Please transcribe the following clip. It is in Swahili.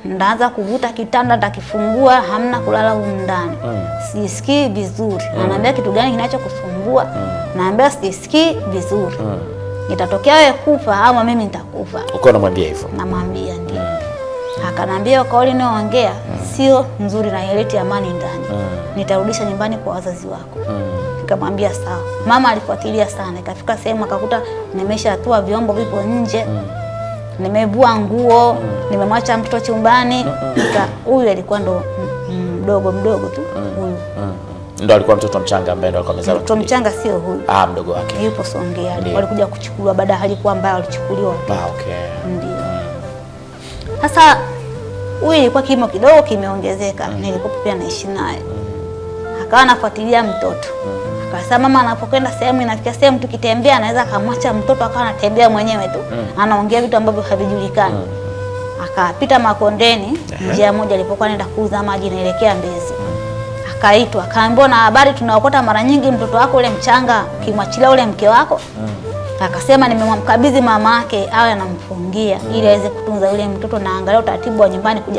ndaanza kuvuta kitanda, nitakifungua hamna kulala huko ndani. Sisikii vizuri. Ananiambia kitu gani kinachokusumbua? Naambia sisikii vizuri. Itatokea wewe kufa au mimi nitakufa. Uko unamwambia hivyo? Namwambia ndio. Akanambia kauli unayoongea sio nzuri na ileti amani ndani. Nitarudisha nyumbani kwa wazazi wako. Nikamwambia sawa. Mama alifuatilia sana, ikafika sehemu akakuta nimeshatua vyombo vipo nje. Nimevua nguo, nimemwacha mtoto chumbani. Huyu alikuwa ndo mdogo tu huyu. Ndo alikuwa mtoto mchanga ambaye ndo alikuwa amezaliwa. Mtoto mchanga sio huyu. Mdogo wake. Yupo Songea. Walikuja kuchukuliwa baada alikuwa ambaye walichukuliwa. Okay. Ndio. Sasa huyu ilikuwa kimo kidogo kimeongezeka. Nilikuwa pia naishi naye. Akawa anafuatilia mtoto. Akasema mama anapokwenda sehemu inafikia sehemu tukitembea anaweza kamwacha mtoto akawa anatembea mwenyewe tu. Anaongea vitu ambavyo havijulikani. Akapita Makondeni, njia moja alipokuwa anaenda kuuza maji inaelekea Mbezi. Akaitwa, akaambiwa na habari tunaokota mara nyingi mtoto wako ule mchanga ukimwachilia ule mke wako. Akasema nimemkabidhi mama yake awe anamfungia ili aweze kutunza yule mtoto na angalau utaratibu wa nyumbani